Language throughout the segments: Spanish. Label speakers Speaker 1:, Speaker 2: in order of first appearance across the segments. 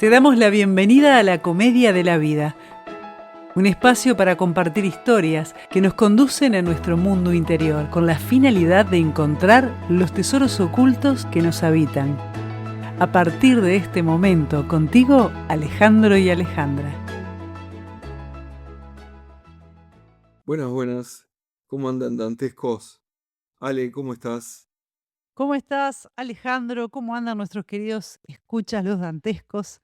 Speaker 1: Te damos la bienvenida a la Comedia de la Vida, un espacio para compartir historias que nos conducen a nuestro mundo interior con la finalidad de encontrar los tesoros ocultos que nos habitan. A partir de este momento, contigo, Alejandro y Alejandra.
Speaker 2: Buenas. ¿Cómo andan dantescos? Ale, ¿cómo estás?
Speaker 1: ¿Cómo estás, Alejandro? ¿Cómo andan nuestros queridos escuchas los dantescos?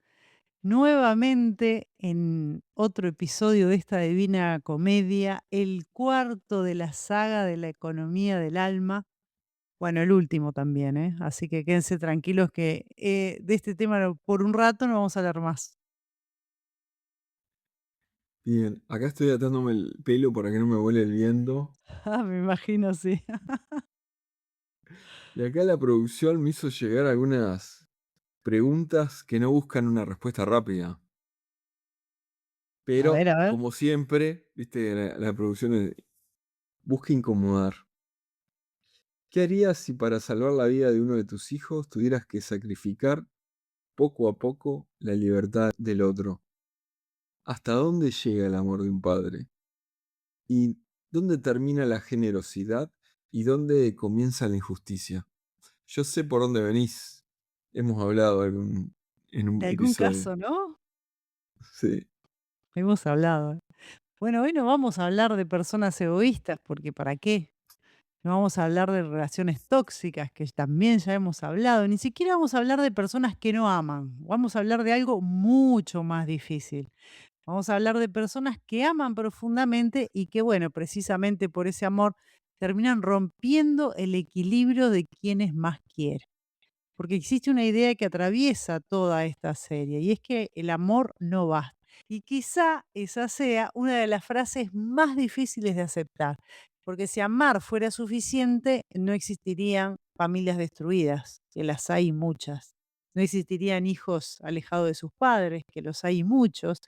Speaker 1: Nuevamente en otro episodio de esta divina comedia, el cuarto de la saga de la economía del alma. Bueno, el último también, ¿eh? Así que quédense tranquilos que de este tema por un rato no vamos a hablar más.
Speaker 2: Bien, acá estoy atándome el pelo para que no me vuele el viento.
Speaker 1: Ah, me imagino, sí.
Speaker 2: Y acá la producción me hizo llegar algunas preguntas que no buscan una respuesta rápida.
Speaker 1: A ver,
Speaker 2: Pero,
Speaker 1: a ver.
Speaker 2: como siempre, viste, la producción busca incomodar. ¿Qué harías si para salvar la vida de uno de tus hijos tuvieras que sacrificar poco a poco la libertad del otro? ¿Hasta dónde llega el amor de un padre? ¿Y dónde termina la generosidad y dónde comienza la injusticia? Yo sé por dónde venís. Hemos hablado en un
Speaker 1: De algún
Speaker 2: episodio.
Speaker 1: caso, ¿no?
Speaker 2: Sí.
Speaker 1: Hemos hablado. Bueno, hoy no vamos a hablar de personas egoístas, porque ¿para qué? No vamos a hablar de relaciones tóxicas, que también ya hemos hablado. Ni siquiera vamos a hablar de personas que no aman. Vamos a hablar de algo mucho más difícil. Vamos a hablar de personas que aman profundamente y que, bueno, precisamente por ese amor terminan rompiendo el equilibrio de quienes más quieren. Porque existe una idea que atraviesa toda esta serie y es que el amor no basta. Y quizá esa sea una de las frases más difíciles de aceptar, porque si amar fuera suficiente, no existirían familias destruidas, que las hay muchas. No existirían hijos alejados de sus padres, que los hay muchos.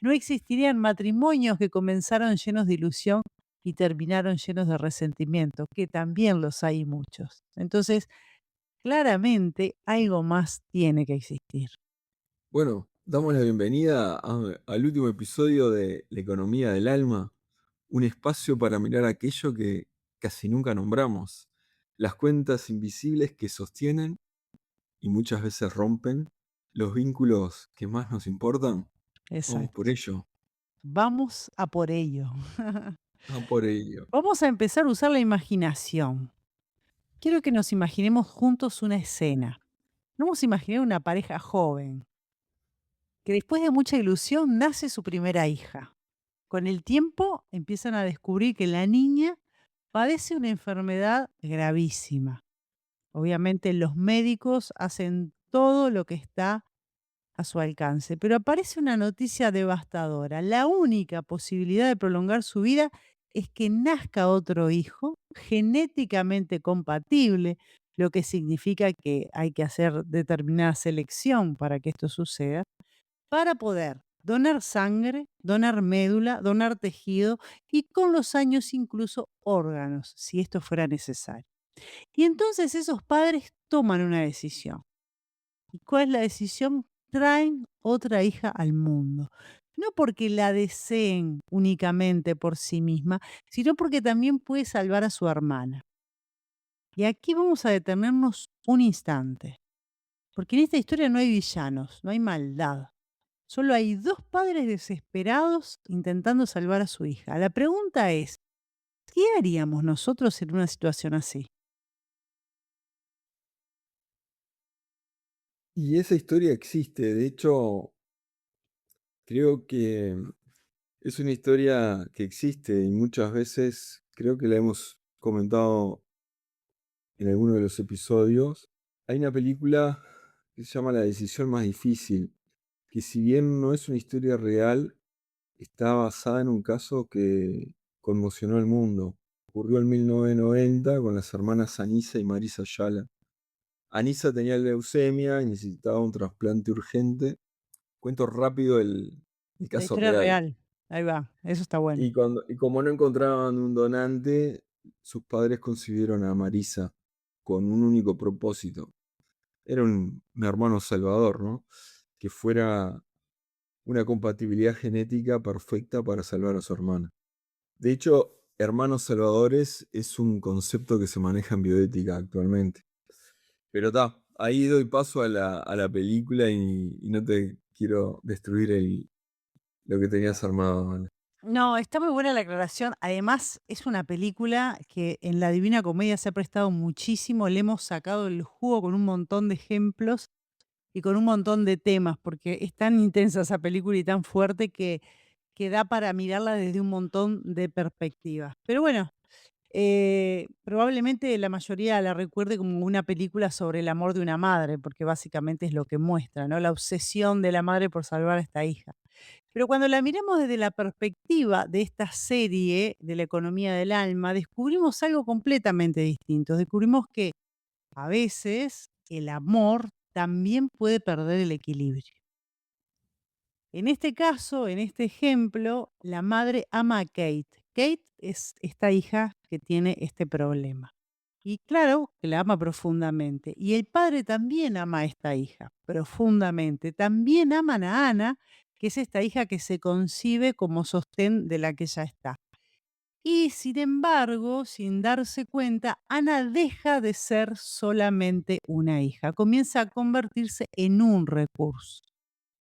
Speaker 1: No existirían matrimonios que comenzaron llenos de ilusión y terminaron llenos de resentimiento, que también los hay muchos. Entonces, claramente algo más tiene que existir.
Speaker 2: Bueno, damos la bienvenida al último episodio de La economía del alma, un espacio para mirar aquello que casi nunca nombramos, las cuentas invisibles que sostienen y muchas veces rompen los vínculos que más nos importan. Vamos por
Speaker 1: Exacto.
Speaker 2: ello.
Speaker 1: Vamos a por ello.
Speaker 2: A por ello.
Speaker 1: Vamos a empezar a usar la imaginación. Quiero que nos imaginemos juntos una escena. Vamos a imaginar una pareja joven, que después de mucha ilusión nace su primera hija. Con el tiempo empiezan a descubrir que la niña padece una enfermedad gravísima. Obviamente los médicos hacen todo lo que está a su alcance, pero aparece una noticia devastadora. La única posibilidad de prolongar su vida es que nazca otro hijo genéticamente compatible, lo que significa que hay que hacer determinada selección para que esto suceda, para poder donar sangre, donar médula, donar tejido y con los años incluso órganos, si esto fuera necesario. Y entonces esos padres toman una decisión. ¿Y cuál es la decisión? Traen otra hija al mundo. No porque la deseen únicamente por sí misma, sino porque también puede salvar a su hermana. Y aquí vamos a detenernos un instante, porque en esta historia no hay villanos, no hay maldad. Solo hay dos padres desesperados intentando salvar a su hija. La pregunta es, ¿qué haríamos nosotros en una situación así?
Speaker 2: Y esa historia existe. De hecho, creo que es una historia que existe y muchas veces creo que la hemos comentado en alguno de los episodios. Hay una película que se llama La decisión más difícil, que si bien no es una historia real, está basada en un caso que conmocionó al mundo. Ocurrió en 1990 con las hermanas Anissa y Marisa Ayala. Anissa tenía leucemia y necesitaba un trasplante urgente. Cuento rápido el
Speaker 1: La
Speaker 2: caso
Speaker 1: historia
Speaker 2: real.
Speaker 1: real. Ahí va, eso está bueno.
Speaker 2: Y como no encontraban un donante, sus padres concibieron a Marisa con un único propósito. Era un hermano salvador, ¿no? que fuera una compatibilidad genética perfecta para salvar a su hermana. De hecho, hermanos salvadores es un concepto que se maneja en bioética actualmente. Pero está, ahí doy paso a la película y no te quiero destruir lo que tenías armado, Ale.
Speaker 1: No, está muy buena la aclaración. Además, es una película que en la Divina Comedia se ha prestado muchísimo. Le hemos sacado el jugo con un montón de ejemplos y con un montón de temas, porque es tan intensa esa película y tan fuerte que da para mirarla desde un montón de perspectivas. Pero bueno, probablemente la mayoría la recuerde como una película sobre el amor de una madre, porque básicamente es lo que muestra, ¿no? La obsesión de la madre por salvar a esta hija. Pero cuando la miramos desde la perspectiva de esta serie de la economía del alma, descubrimos algo completamente distinto. Descubrimos que a veces el amor también puede perder el equilibrio. En este caso, en este ejemplo, la madre ama a Kate. Kate es esta hija que tiene este problema. Y claro que la ama profundamente. Y el padre también ama a esta hija profundamente. También aman a Ana, que es esta hija que se concibe como sostén de la que ella está. Y sin embargo, sin darse cuenta, Ana deja de ser solamente una hija, comienza a convertirse en un recurso.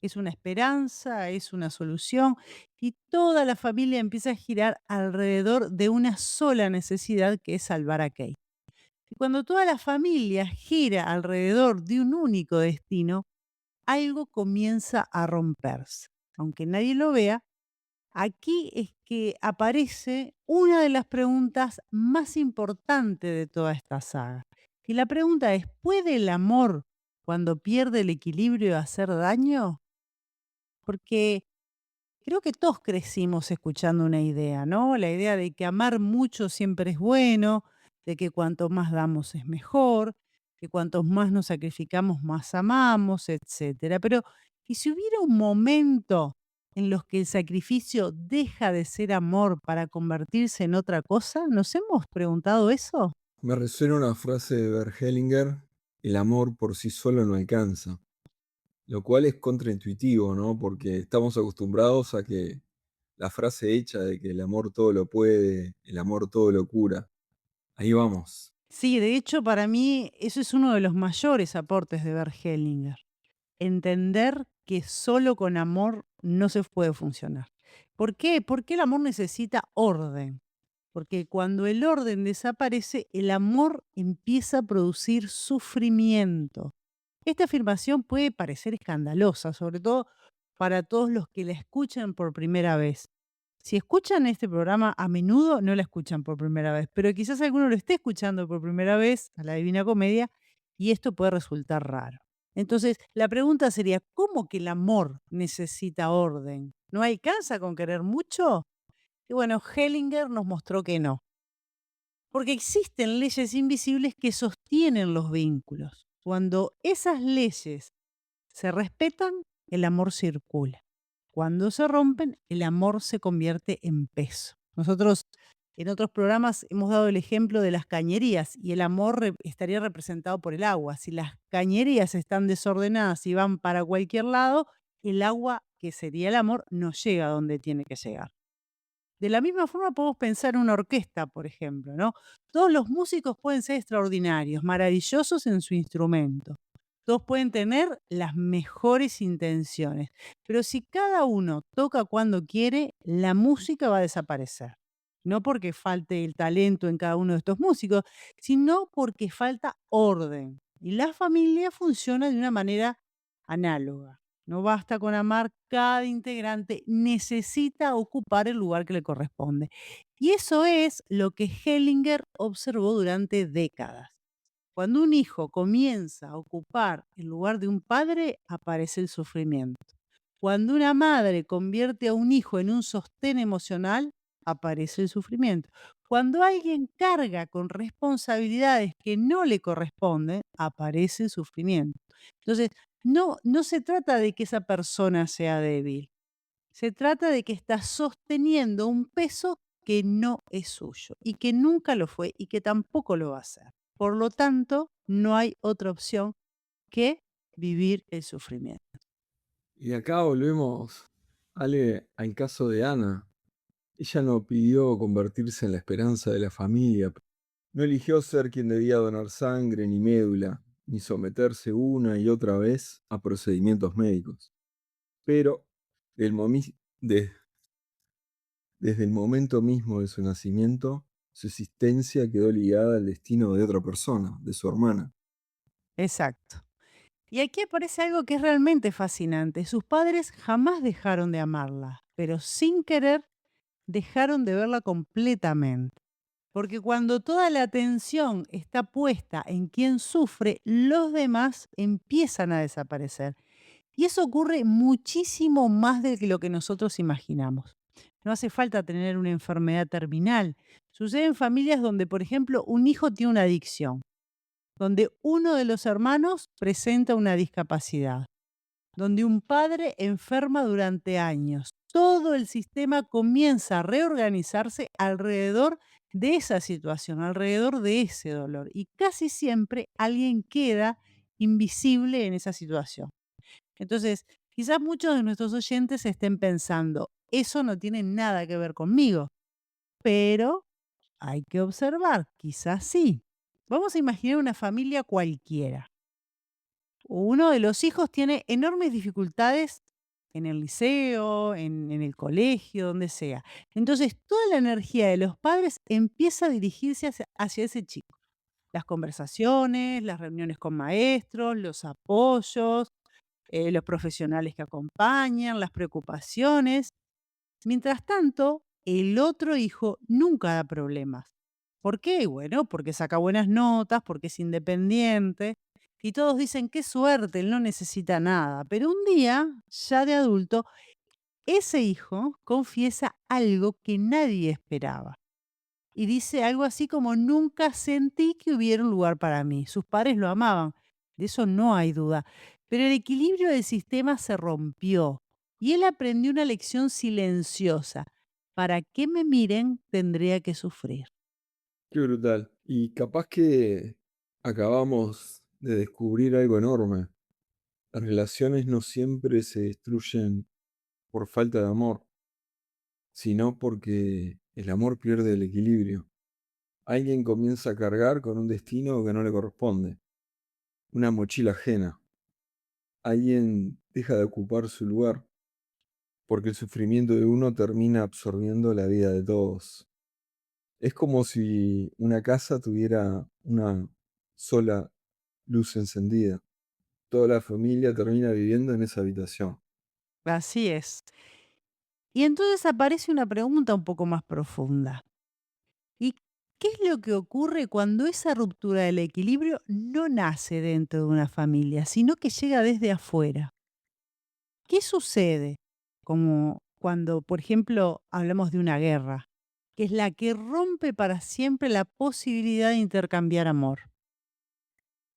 Speaker 1: Es una esperanza, es una solución y toda la familia empieza a girar alrededor de una sola necesidad que es salvar a Kate. Y cuando toda la familia gira alrededor de un único destino, algo comienza a romperse. Aunque nadie lo vea, aquí es que aparece una de las preguntas más importantes de toda esta saga. Y la pregunta es, ¿puede el amor, cuando pierde el equilibrio, hacer daño? Porque creo que todos crecimos escuchando una idea, ¿no? La idea de que amar mucho siempre es bueno, de que cuanto más damos es mejor, que cuantos más nos sacrificamos más amamos, etcétera. Pero, ¿y si hubiera un momento en los que el sacrificio deja de ser amor para convertirse en otra cosa? ¿Nos hemos preguntado eso?
Speaker 2: Me resuena una frase de Bert Hellinger: el amor por sí solo no alcanza. Lo cual es contraintuitivo, ¿no? Porque estamos acostumbrados a que la frase hecha de que el amor todo lo puede, el amor todo lo cura. Ahí vamos.
Speaker 1: Sí, de hecho, para mí eso es uno de los mayores aportes de Bert Hellinger. Entender que solo con amor no se puede funcionar. ¿Por qué? Porque el amor necesita orden. Porque cuando el orden desaparece, el amor empieza a producir sufrimiento. Esta afirmación puede parecer escandalosa, sobre todo para todos los que la escuchan por primera vez. Si escuchan este programa a menudo, no la escuchan por primera vez, pero quizás alguno lo esté escuchando por primera vez a la Divina Comedia y esto puede resultar raro. Entonces, la pregunta sería, ¿cómo que el amor necesita orden? ¿No alcanza con querer mucho? Y bueno, Hellinger nos mostró que no, porque existen leyes invisibles que sostienen los vínculos. Cuando esas leyes se respetan, el amor circula. Cuando se rompen, el amor se convierte en peso. Nosotros en otros programas hemos dado el ejemplo de las cañerías y el amor estaría representado por el agua. Si las cañerías están desordenadas y van para cualquier lado, el agua, que sería el amor, no llega a donde tiene que llegar. De la misma forma podemos pensar en una orquesta, por ejemplo, ¿no? Todos los músicos pueden ser extraordinarios, maravillosos en su instrumento. Todos pueden tener las mejores intenciones, pero si cada uno toca cuando quiere, la música va a desaparecer. No porque falte el talento en cada uno de estos músicos, sino porque falta orden. Y la familia funciona de una manera análoga. No basta con amar, cada integrante necesita ocupar el lugar que le corresponde. Y eso es lo que Hellinger observó durante décadas. Cuando un hijo comienza a ocupar el lugar de un padre, aparece el sufrimiento. Cuando una madre convierte a un hijo en un sostén emocional, aparece el sufrimiento. Cuando alguien carga con responsabilidades que no le corresponden, aparece el sufrimiento. Entonces, no se trata de que esa persona sea débil. Se trata de que está sosteniendo un peso que no es suyo y que nunca lo fue y que tampoco lo va a ser. Por lo tanto, no hay otra opción que vivir el sufrimiento.
Speaker 2: Y acá volvemos, Ale, al caso de Ana. Ella no pidió convertirse en la esperanza de la familia. No eligió ser quien debía donar sangre ni médula, ni someterse una y otra vez a procedimientos médicos. Pero el momi- de- desde el momento mismo de su nacimiento, su existencia quedó ligada al destino de otra persona, de su hermana.
Speaker 1: Exacto. Y aquí aparece algo que es realmente fascinante. Sus padres jamás dejaron de amarla, pero sin querer dejaron de verla completamente. Porque cuando toda la atención está puesta en quien sufre, los demás empiezan a desaparecer. Y eso ocurre muchísimo más de lo que nosotros imaginamos. No hace falta tener una enfermedad terminal. Sucede en familias donde, por ejemplo, un hijo tiene una adicción, donde uno de los hermanos presenta una discapacidad, donde un padre enferma durante años. Todo el sistema comienza a reorganizarse alrededor de esa situación, alrededor de ese dolor. Y casi siempre alguien queda invisible en esa situación. Entonces, quizás muchos de nuestros oyentes estén pensando, eso no tiene nada que ver conmigo, pero hay que observar, quizás sí. Vamos a imaginar una familia cualquiera. Uno de los hijos tiene enormes dificultades en el liceo, en el colegio, donde sea. Entonces, toda la energía de los padres empieza a dirigirse hacia ese chico. Las conversaciones, las reuniones con maestros, los apoyos, los profesionales que acompañan, las preocupaciones. Mientras tanto, el otro hijo nunca da problemas. ¿Por qué? Bueno, porque saca buenas notas, porque es independiente. Y todos dicen, qué suerte, él no necesita nada. Pero un día, ya de adulto, ese hijo confiesa algo que nadie esperaba. Y dice algo así como, nunca sentí que hubiera un lugar para mí. Sus padres lo amaban, de eso no hay duda. Pero el equilibrio del sistema se rompió y él aprendió una lección silenciosa. Para que me miren, tendría que sufrir.
Speaker 2: Qué brutal. Y capaz que acabamos de descubrir algo enorme. Las relaciones no siempre se destruyen por falta de amor, sino porque el amor pierde el equilibrio. Alguien comienza a cargar con un destino que no le corresponde, una mochila ajena. Alguien deja de ocupar su lugar porque el sufrimiento de uno termina absorbiendo la vida de todos. Es como si una casa tuviera una sola luz encendida. Toda la familia termina viviendo en esa habitación.
Speaker 1: Así es. Y entonces aparece una pregunta un poco más profunda. ¿Y qué es lo que ocurre cuando esa ruptura del equilibrio no nace dentro de una familia, sino que llega desde afuera? ¿Qué sucede? Como cuando, por ejemplo, hablamos de una guerra, que es la que rompe para siempre la posibilidad de intercambiar amor.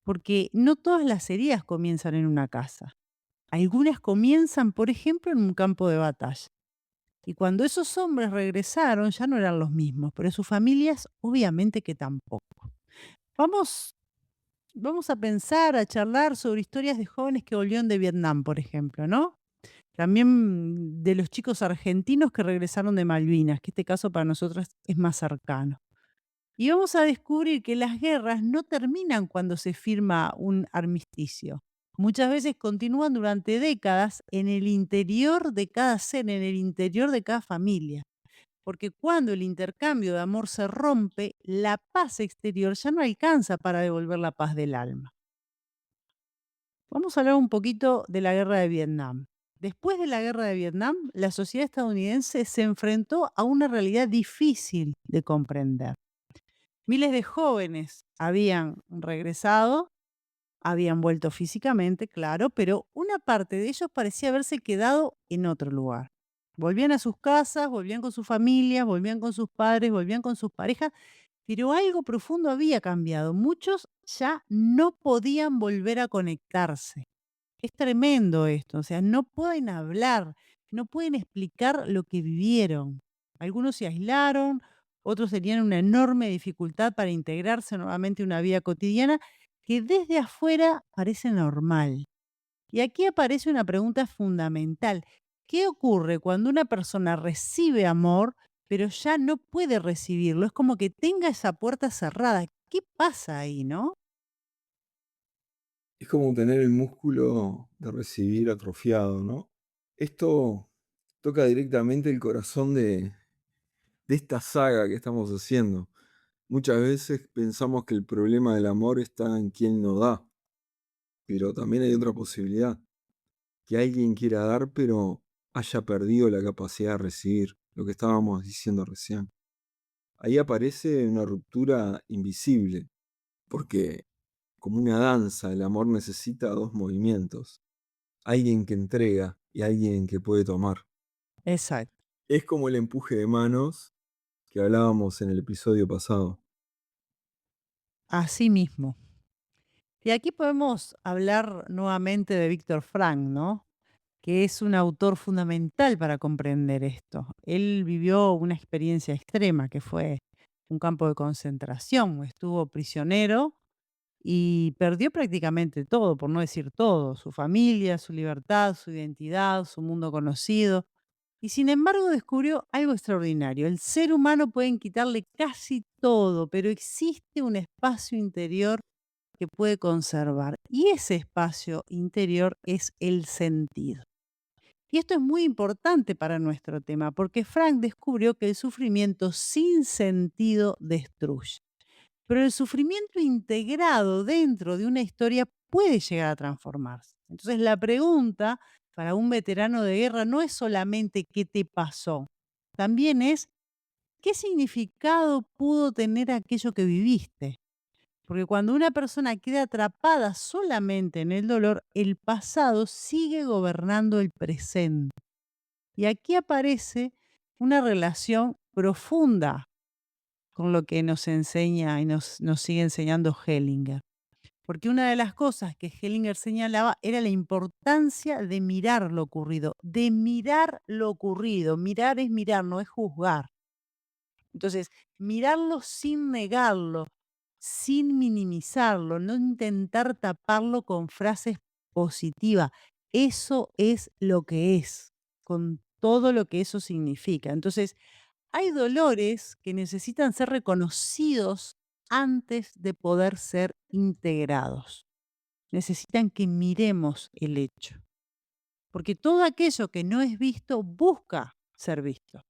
Speaker 1: Porque no todas las heridas comienzan en una casa. Algunas comienzan, por ejemplo, en un campo de batalla. Y cuando esos hombres regresaron, ya no eran los mismos, pero sus familias obviamente que tampoco. Vamos, vamos a pensar, a charlar sobre historias de jóvenes que volvieron de Vietnam, por ejemplo, ¿no? También de los chicos argentinos que regresaron de Malvinas, que este caso para nosotros es más cercano. Y vamos a descubrir que las guerras no terminan cuando se firma un armisticio. Muchas veces continúan durante décadas en el interior de cada ser, en el interior de cada familia. Porque cuando el intercambio de amor se rompe, la paz exterior ya no alcanza para devolver la paz del alma. Vamos a hablar un poquito de la guerra de Vietnam. Después de la guerra de Vietnam, la sociedad estadounidense se enfrentó a una realidad difícil de comprender. Miles de jóvenes habían regresado, habían vuelto físicamente, claro, pero una parte de ellos parecía haberse quedado en otro lugar. Volvían a sus casas, volvían con sus familias, volvían con sus padres, volvían con sus parejas, pero algo profundo había cambiado. Muchos ya no podían volver a conectarse. Es tremendo esto, o sea, no pueden hablar, no pueden explicar lo que vivieron. Algunos se aislaron, otros tenían una enorme dificultad para integrarse nuevamente a una vida cotidiana que desde afuera parece normal. Y aquí aparece una pregunta fundamental. ¿Qué ocurre cuando una persona recibe amor, pero ya no puede recibirlo? Es como que tenga esa puerta cerrada. ¿Qué pasa ahí, no?
Speaker 2: Es como tener el músculo de recibir atrofiado, ¿no? Esto toca directamente el corazón de esta saga que estamos haciendo. Muchas veces pensamos que el problema del amor está en quien no da, pero también hay otra posibilidad, que alguien quiera dar, pero haya perdido la capacidad de recibir, lo que estábamos diciendo recién. Ahí aparece una ruptura invisible, porque como una danza, el amor necesita dos movimientos, alguien que entrega y alguien que puede tomar.
Speaker 1: Exacto.
Speaker 2: Es como el empuje de manos que hablábamos en el episodio pasado.
Speaker 1: Así mismo. Y aquí podemos hablar nuevamente de Víctor Frank, ¿no? Que es un autor fundamental para comprender esto. Él vivió una experiencia extrema que fue un campo de concentración, estuvo prisionero y perdió prácticamente todo, por no decir todo, su familia, su libertad, su identidad, su mundo conocido. Y sin embargo descubrió algo extraordinario. El ser humano pueden quitarle casi todo, pero existe un espacio interior que puede conservar. Y ese espacio interior es el sentido. Y esto es muy importante para nuestro tema, porque Frank descubrió que el sufrimiento sin sentido destruye. Pero el sufrimiento integrado dentro de una historia puede llegar a transformarse. Entonces la pregunta para un veterano de guerra no es solamente qué te pasó, también es qué significado pudo tener aquello que viviste. Porque cuando una persona queda atrapada solamente en el dolor, el pasado sigue gobernando el presente. Y aquí aparece una relación profunda con lo que nos enseña y nos sigue enseñando Hellinger. Porque una de las cosas que Hellinger señalaba era la importancia de mirar lo ocurrido, de mirar lo ocurrido. Mirar es mirar, no es juzgar. Entonces, mirarlo sin negarlo, sin minimizarlo, no intentar taparlo con frases positivas. Eso es lo que es, con todo lo que eso significa. Entonces, hay dolores que necesitan ser reconocidos antes de poder ser integrados. Necesitan que miremos el hecho, porque todo aquello que no es visto busca ser visto.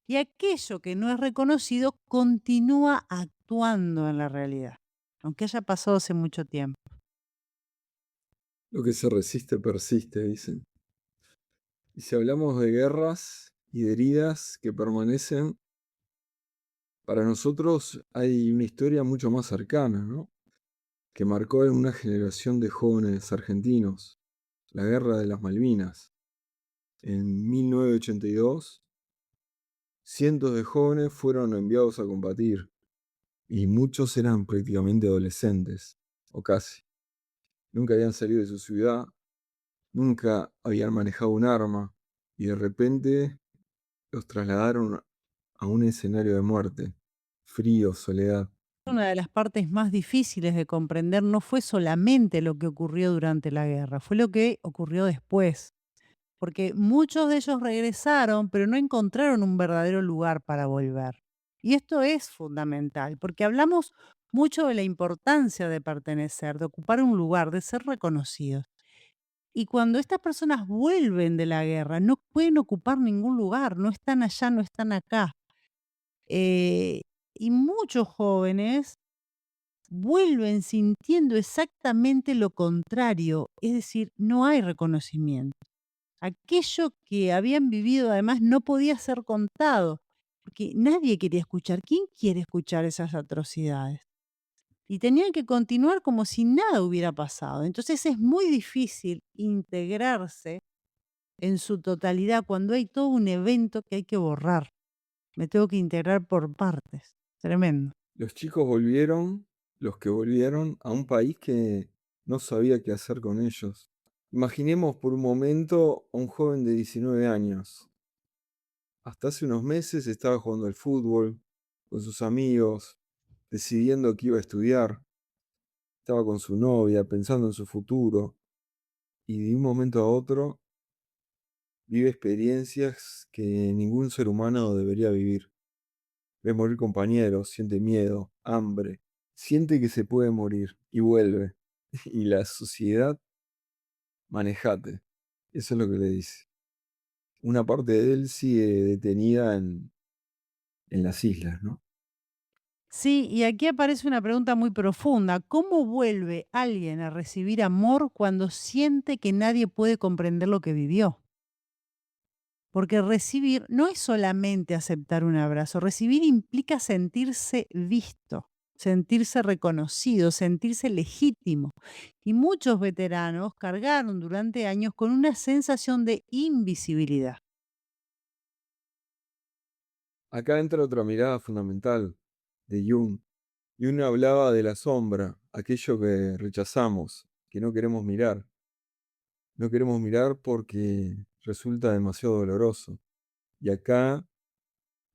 Speaker 1: Y aquello que no es reconocido continúa actuando en la realidad, aunque haya pasado hace mucho tiempo.
Speaker 2: Lo que se resiste persiste, dicen. Y si hablamos de guerras y de heridas que permanecen, para nosotros hay una historia mucho más cercana, ¿no? Que marcó en una generación de jóvenes argentinos, la Guerra de las Malvinas. En 1982, cientos de jóvenes fueron enviados a combatir, y muchos eran prácticamente adolescentes, o casi. Nunca habían salido de su ciudad, nunca habían manejado un arma, y de repente los trasladaron a un escenario de muerte, frío, soledad.
Speaker 1: Una de las partes más difíciles de comprender no fue solamente lo que ocurrió durante la guerra, fue lo que ocurrió después, porque muchos de ellos regresaron, pero no encontraron un verdadero lugar para volver. Y esto es fundamental, porque hablamos mucho de la importancia de pertenecer, de ocupar un lugar, de ser reconocidos. Y cuando estas personas vuelven de la guerra, no pueden ocupar ningún lugar, no están allá, no están acá. Eh, y muchos jóvenes vuelven sintiendo exactamente lo contrario, es decir, no hay reconocimiento. Aquello que habían vivido además no podía ser contado, porque nadie quería escuchar. ¿Quién quiere escuchar esas atrocidades? Y tenían que continuar como si nada hubiera pasado. Entonces es muy difícil integrarse en su totalidad cuando hay todo un evento que hay que borrar. Me tengo que integrar por partes. Tremendo.
Speaker 2: Los chicos volvieron, los que volvieron, a un país que no sabía qué hacer con ellos. Imaginemos por un momento a un joven de 19 años. Hasta hace unos meses estaba jugando al fútbol, con sus amigos, decidiendo qué iba a estudiar. Estaba con su novia, pensando en su futuro. y de un momento a otro vive experiencias que ningún ser humano debería vivir. Ve morir compañeros, siente miedo, hambre, siente que se puede morir y vuelve. Y la sociedad, manejate. Eso es lo que le dice. Una parte de él sigue detenida en las islas, ¿no?
Speaker 1: Sí, y aquí aparece una pregunta muy profunda. ¿Cómo vuelve alguien a recibir amor cuando siente que nadie puede comprender lo que vivió? Porque recibir no es solamente aceptar un abrazo, recibir implica sentirse visto, sentirse reconocido, sentirse legítimo. Y muchos veteranos cargaron durante años con una sensación de invisibilidad.
Speaker 2: Acá entra otra mirada fundamental de Jung. Jung hablaba de la sombra, aquello que rechazamos, que no queremos mirar. No queremos mirar porque resulta demasiado doloroso. Y acá,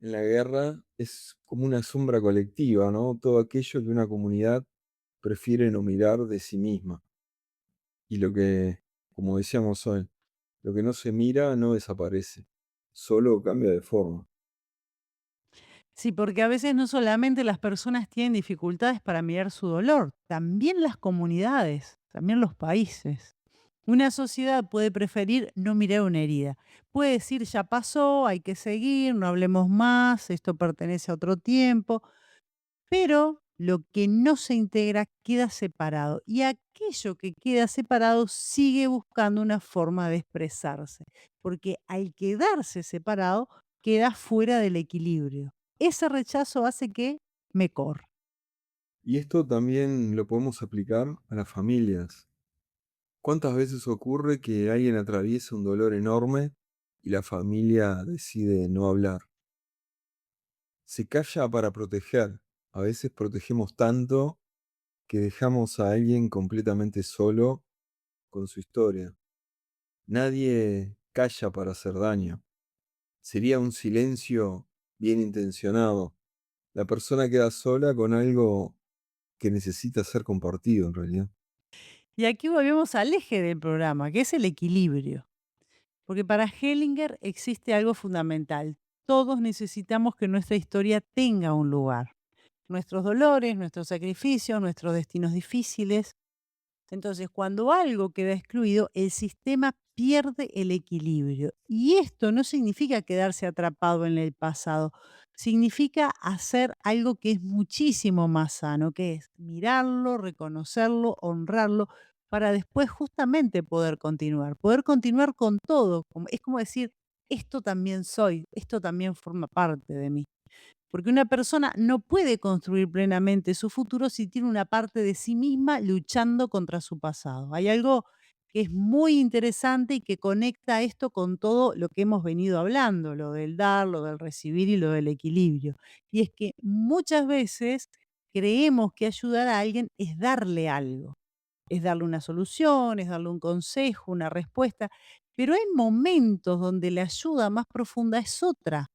Speaker 2: en la guerra, es como una sombra colectiva, ¿no? Todo aquello que una comunidad prefiere no mirar de sí misma. Y lo que, como decíamos hoy, lo que no se mira no desaparece, solo cambia de forma.
Speaker 1: Sí, porque a veces no solamente las personas tienen dificultades para mirar su dolor, también las comunidades, también los países. Una sociedad puede preferir no mirar una herida. Puede decir, ya pasó, hay que seguir, no hablemos más, esto pertenece a otro tiempo, pero lo que no se integra queda separado y aquello que queda separado sigue buscando una forma de expresarse, porque al quedarse separado queda fuera del equilibrio. Ese rechazo hace que me corra.
Speaker 2: Y esto también lo podemos aplicar a las familias. ¿Cuántas veces ocurre que alguien atraviesa un dolor enorme y la familia decide no hablar? Se calla para proteger. A veces protegemos tanto que dejamos a alguien completamente solo con su historia. Nadie calla para hacer daño. Sería un silencio bien intencionado. La persona queda sola con algo que necesita ser compartido en realidad.
Speaker 1: Y aquí volvemos al eje del programa, que es el equilibrio. Porque para Hellinger existe algo fundamental. Todos necesitamos que nuestra historia tenga un lugar. Nuestros dolores, nuestros sacrificios, nuestros destinos difíciles. Entonces, cuando algo queda excluido, el sistema pierde el equilibrio. Y esto no significa quedarse atrapado en el pasado, significa hacer algo que es muchísimo más sano, que es mirarlo, reconocerlo, honrarlo, para después justamente poder continuar con todo. Es como decir, esto también soy, esto también forma parte de mí. Porque una persona no puede construir plenamente su futuro si tiene una parte de sí misma luchando contra su pasado. Hay algo que es muy interesante y que conecta esto con todo lo que hemos venido hablando, lo del dar, lo del recibir y lo del equilibrio. Y es que muchas veces creemos que ayudar a alguien es darle algo, es darle una solución, es darle un consejo, una respuesta, pero hay momentos donde la ayuda más profunda es otra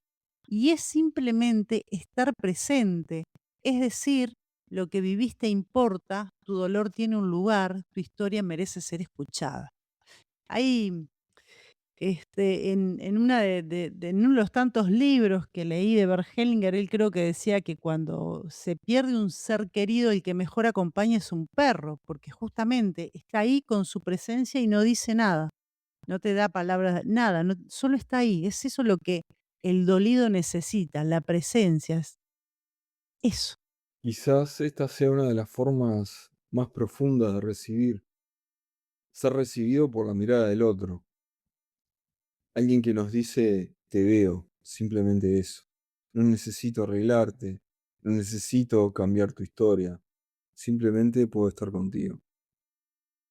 Speaker 1: y es simplemente estar presente. Es decir, lo que viviste importa, tu dolor tiene un lugar, tu historia merece ser escuchada. Hay, en una en uno de los tantos libros que leí de Bert Hellinger, él creo que decía que cuando se pierde un ser querido, el que mejor acompaña es un perro, porque justamente está ahí con su presencia y no dice nada. No te da palabras, nada, solo está ahí. Es eso lo que el dolido necesita, la presencia, es eso.
Speaker 2: Quizás esta sea una de las formas más profundas de recibir, ser recibido por la mirada del otro. Alguien que nos dice, te veo, simplemente eso. No necesito arreglarte, no necesito cambiar tu historia, simplemente puedo estar contigo.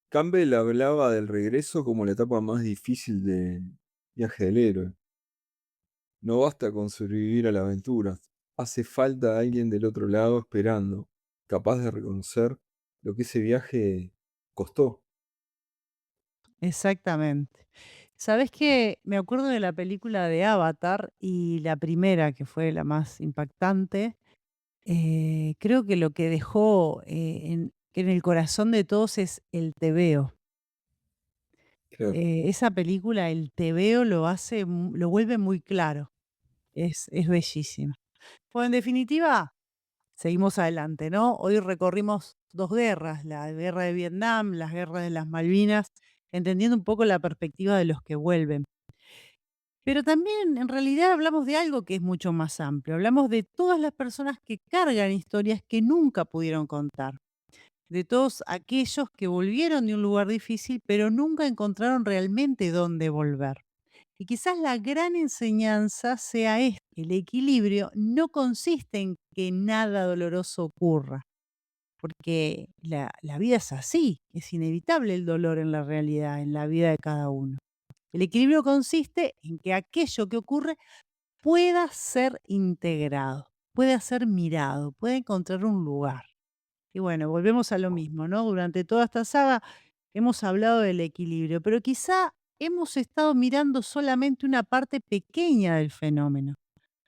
Speaker 2: Campbell hablaba del regreso como la etapa más difícil del viaje del héroe. No basta con sobrevivir a la aventura, hace falta alguien del otro lado esperando, capaz de reconocer lo que ese viaje costó.
Speaker 1: Exactamente. ¿Sabes qué? Me acuerdo de la película de Avatar y la primera, que fue la más impactante. Creo que lo que dejó en el corazón de todos es el te veo.
Speaker 2: Claro.
Speaker 1: Esa película, El Tebeo, lo vuelve muy claro. Es bellísima. Pues, en definitiva, seguimos adelante, ¿no? Hoy recorrimos 2 guerras, la guerra de Vietnam, las guerras de las Malvinas, entendiendo un poco la perspectiva de los que vuelven. Pero también, en realidad, hablamos de algo que es mucho más amplio. Hablamos de todas las personas que cargan historias que nunca pudieron contar, de todos aquellos que volvieron de un lugar difícil, pero nunca encontraron realmente dónde volver. Y quizás la gran enseñanza sea esta: el equilibrio no consiste en que nada doloroso ocurra, porque la vida es así, es inevitable el dolor en la realidad, en la vida de cada uno. El equilibrio consiste en que aquello que ocurre pueda ser integrado, pueda ser mirado, pueda encontrar un lugar. Y bueno, volvemos a lo mismo, ¿no? Durante toda esta saga hemos hablado del equilibrio, pero quizá hemos estado mirando solamente una parte pequeña del fenómeno.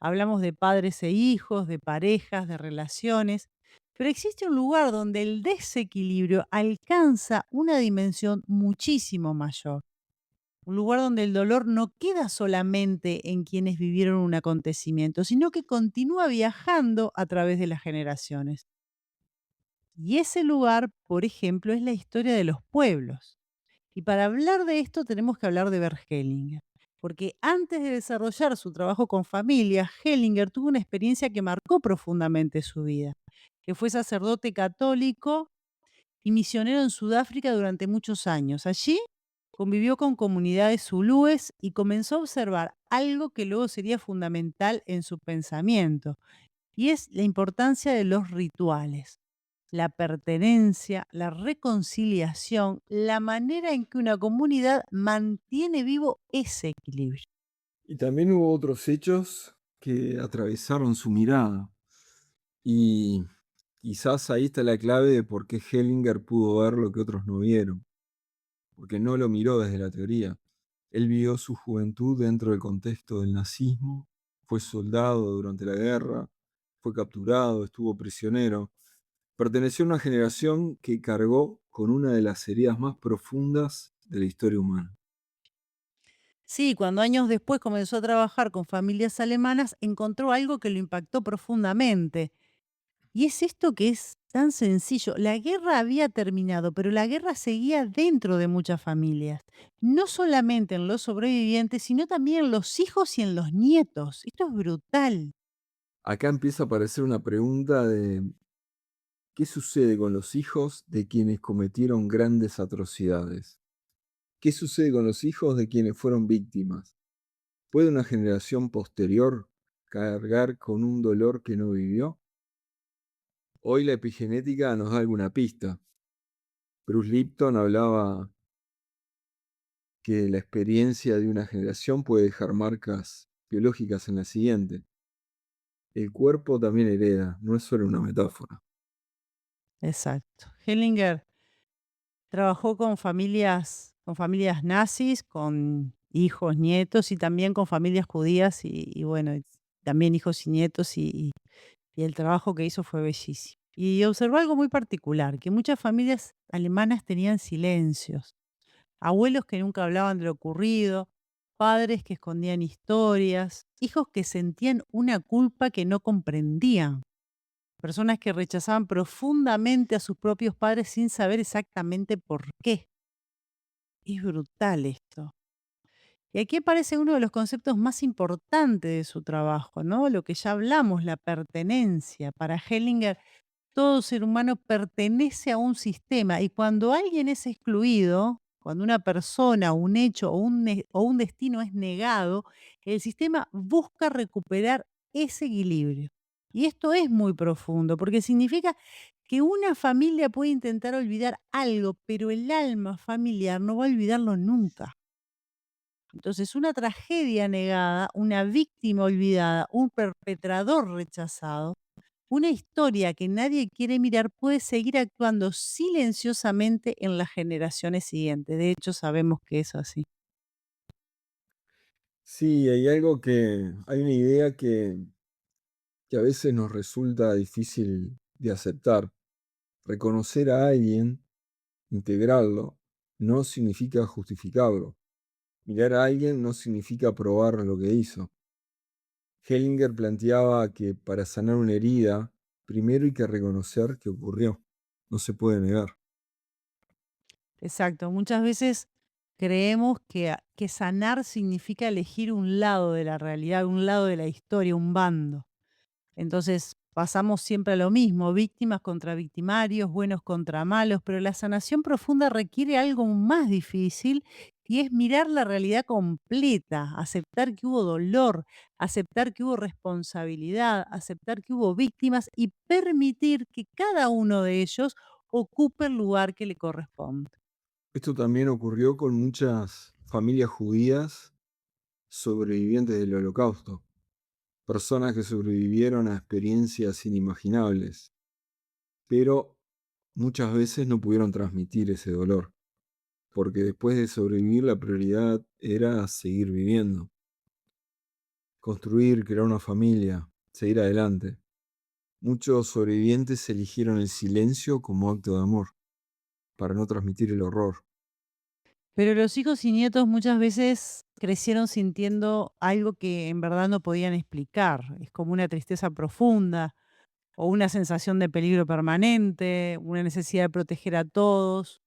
Speaker 1: Hablamos de padres e hijos, de parejas, de relaciones, pero existe un lugar donde el desequilibrio alcanza una dimensión muchísimo mayor. Un lugar donde el dolor no queda solamente en quienes vivieron un acontecimiento, sino que continúa viajando a través de las generaciones. Y ese lugar, por ejemplo, es la historia de los pueblos. Y para hablar de esto tenemos que hablar de Bert Hellinger, porque antes de desarrollar su trabajo con familias, Hellinger tuvo una experiencia que marcó profundamente su vida, que fue sacerdote católico y misionero en Sudáfrica durante muchos años. Allí convivió con comunidades zulúes y comenzó a observar algo que luego sería fundamental en su pensamiento, y es la importancia de los rituales, la pertenencia, la reconciliación, la manera en que una comunidad mantiene vivo ese equilibrio.
Speaker 2: Y también hubo otros hechos que atravesaron su mirada. Y quizás ahí está la clave de por qué Hellinger pudo ver lo que otros no vieron, porque no lo miró desde la teoría. Él vio su juventud dentro del contexto del nazismo, fue soldado durante la guerra, fue capturado, estuvo prisionero. Perteneció a una generación que cargó con una de las heridas más profundas de la historia humana.
Speaker 1: Sí, cuando años después comenzó a trabajar con familias alemanas, encontró algo que lo impactó profundamente. Y es esto que es tan sencillo. La guerra había terminado, pero la guerra seguía dentro de muchas familias. No solamente en los sobrevivientes, sino también en los hijos y en los nietos. Esto es brutal.
Speaker 2: Acá empieza a aparecer una pregunta de ¿qué sucede con los hijos de quienes cometieron grandes atrocidades? ¿Qué sucede con los hijos de quienes fueron víctimas? ¿Puede una generación posterior cargar con un dolor que no vivió? Hoy la epigenética nos da alguna pista. Bruce Lipton hablaba que la experiencia de una generación puede dejar marcas biológicas en la siguiente. El cuerpo también hereda, no es solo una metáfora.
Speaker 1: Exacto. Hellinger trabajó con familias nazis, con hijos, nietos y también con familias judías y bueno, también hijos y nietos y el trabajo que hizo fue bellísimo. Y observó algo muy particular, que muchas familias alemanas tenían silencios, abuelos que nunca hablaban de lo ocurrido, padres que escondían historias, hijos que sentían una culpa que no comprendían, personas que rechazaban profundamente a sus propios padres sin saber exactamente por qué. Es brutal esto. Y aquí aparece uno de los conceptos más importantes de su trabajo, ¿no? Lo que ya hablamos, la pertenencia. Para Hellinger, todo ser humano pertenece a un sistema y cuando alguien es excluido, cuando una persona, un hecho o un destino es negado, el sistema busca recuperar ese equilibrio. Y esto es muy profundo porque significa que una familia puede intentar olvidar algo, pero el alma familiar no va a olvidarlo nunca. Entonces, una tragedia negada, una víctima olvidada, un perpetrador rechazado, una historia que nadie quiere mirar puede seguir actuando silenciosamente en las generaciones siguientes. De hecho, sabemos que es así.
Speaker 2: Sí, hay una idea que a veces nos resulta difícil de aceptar. Reconocer a alguien, integrarlo, no significa justificarlo. Mirar a alguien no significa probar lo que hizo. Hellinger planteaba que para sanar una herida, primero hay que reconocer que ocurrió. No se puede negar.
Speaker 1: Exacto, muchas veces creemos que sanar significa elegir un lado de la realidad, un lado de la historia, un bando. Entonces pasamos siempre a lo mismo, víctimas contra victimarios, buenos contra malos, pero la sanación profunda requiere algo más difícil y es mirar la realidad completa, aceptar que hubo dolor, aceptar que hubo responsabilidad, aceptar que hubo víctimas y permitir que cada uno de ellos ocupe el lugar que le corresponde.
Speaker 2: Esto también ocurrió con muchas familias judías sobrevivientes del Holocausto, personas que sobrevivieron a experiencias inimaginables, pero muchas veces no pudieron transmitir ese dolor, porque después de sobrevivir la prioridad era seguir viviendo, construir, crear una familia, seguir adelante. Muchos sobrevivientes eligieron el silencio como acto de amor, para no transmitir el horror.
Speaker 1: Pero los hijos y nietos muchas veces crecieron sintiendo algo que en verdad no podían explicar. Es como una tristeza profunda o una sensación de peligro permanente, una necesidad de proteger a todos,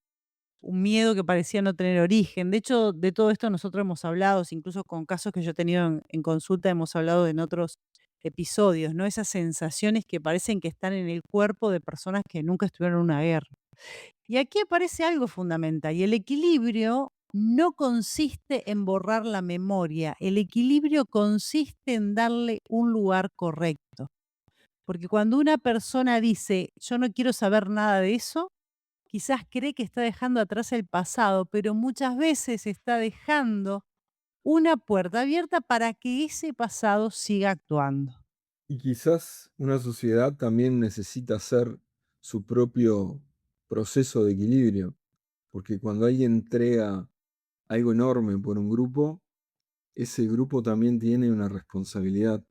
Speaker 1: un miedo que parecía no tener origen. De hecho, de todo esto nosotros hemos hablado, incluso con casos que yo he tenido en consulta, hemos hablado en otros episodios, ¿no? Esas sensaciones que parecen que están en el cuerpo de personas que nunca estuvieron en una guerra. Y aquí aparece algo fundamental, y el equilibrio no consiste en borrar la memoria, el equilibrio consiste en darle un lugar correcto. Porque cuando una persona dice, yo no quiero saber nada de eso, quizás cree que está dejando atrás el pasado, pero muchas veces está dejando una puerta abierta para que ese pasado siga actuando.
Speaker 2: Y quizás una sociedad también necesita hacer su propio proceso de equilibrio, porque cuando alguien entrega algo enorme por un grupo, ese grupo también tiene una responsabilidad,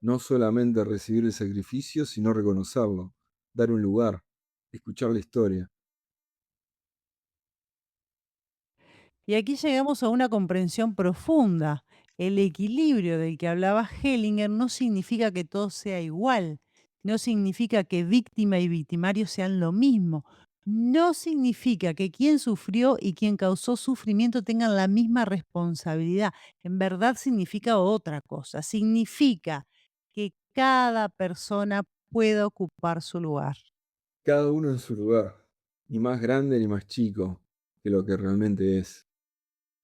Speaker 2: no solamente recibir el sacrificio, sino reconocerlo, dar un lugar, escuchar la historia.
Speaker 1: Y aquí llegamos a una comprensión profunda. El equilibrio del que hablaba Hellinger no significa que todo sea igual, no significa que víctima y victimario sean lo mismo, no significa que quien sufrió y quien causó sufrimiento tengan la misma responsabilidad. En verdad significa otra cosa, significa que cada persona pueda ocupar su lugar.
Speaker 2: Cada uno en su lugar, ni más grande ni más chico que lo que realmente es.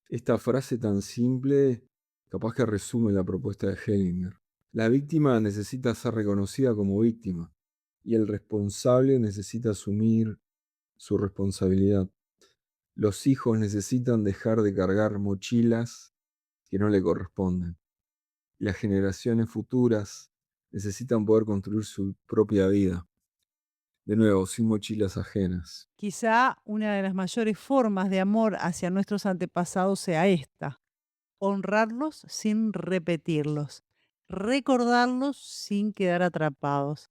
Speaker 2: Esta frase tan simple capaz que resume la propuesta de Hellinger. La víctima necesita ser reconocida como víctima y el responsable necesita asumir su responsabilidad. Los hijos necesitan dejar de cargar mochilas que no le corresponden. Las generaciones futuras necesitan poder construir su propia vida, de nuevo, sin mochilas ajenas.
Speaker 1: Quizá una de las mayores formas de amor hacia nuestros antepasados sea esta: honrarlos sin repetirlos, recordarlos sin quedar atrapados,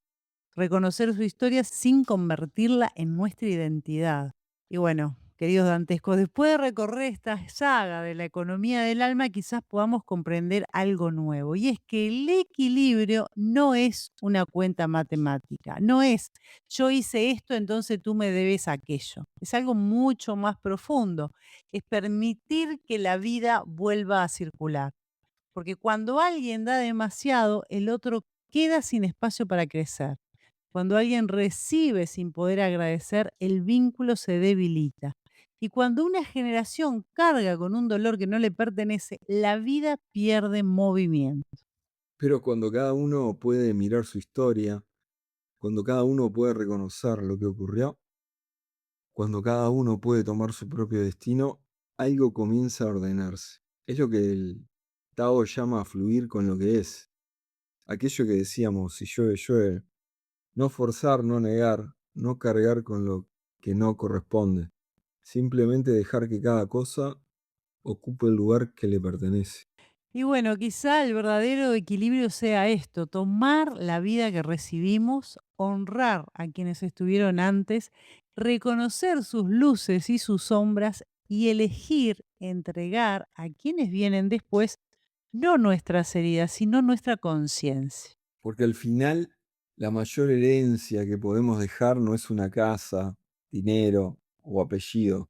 Speaker 1: reconocer su historia sin convertirla en nuestra identidad. Y bueno, queridos dantescos, después de recorrer esta saga de la economía del alma, quizás podamos comprender algo nuevo. Y es que el equilibrio no es una cuenta matemática, no es yo hice esto, entonces tú me debes aquello. Es algo mucho más profundo. Es permitir que la vida vuelva a circular. Porque cuando alguien da demasiado, el otro queda sin espacio para crecer. Cuando alguien recibe sin poder agradecer, el vínculo se debilita. Y cuando una generación carga con un dolor que no le pertenece, la vida pierde movimiento.
Speaker 2: Pero cuando cada uno puede mirar su historia, cuando cada uno puede reconocer lo que ocurrió, cuando cada uno puede tomar su propio destino, algo comienza a ordenarse. Es lo que el Tao llama fluir con lo que es. Aquello que decíamos, si llueve, llueve. No forzar, no negar, no cargar con lo que no corresponde. Simplemente dejar que cada cosa ocupe el lugar que le pertenece.
Speaker 1: Y bueno, quizá el verdadero equilibrio sea esto, tomar la vida que recibimos, honrar a quienes estuvieron antes, reconocer sus luces y sus sombras y elegir entregar a quienes vienen después no nuestras heridas, sino nuestra conciencia.
Speaker 2: Porque al final la mayor herencia que podemos dejar no es una casa, dinero o apellido,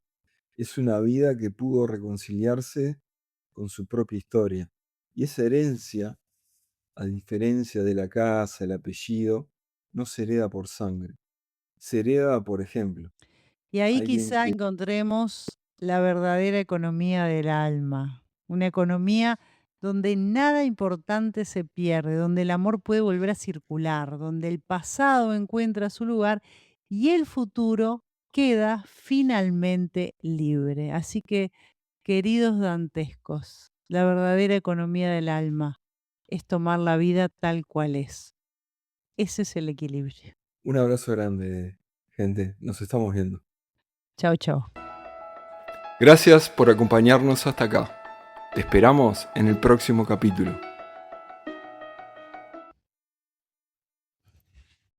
Speaker 2: es una vida que pudo reconciliarse con su propia historia. Y esa herencia, a diferencia de la casa, el apellido, no se hereda por sangre, se hereda por ejemplo.
Speaker 1: Y ahí
Speaker 2: Alguien
Speaker 1: quizá
Speaker 2: que
Speaker 1: encontremos la verdadera economía del alma, una economía donde nada importante se pierde, donde el amor puede volver a circular, donde el pasado encuentra su lugar y el futuro queda finalmente libre. Así que, queridos dantescos, la verdadera economía del alma es tomar la vida tal cual es. Ese es el equilibrio.
Speaker 2: un abrazo grande, gente. Nos estamos viendo.
Speaker 1: Chao, chao.
Speaker 2: Gracias por acompañarnos hasta acá. Te esperamos en el próximo capítulo.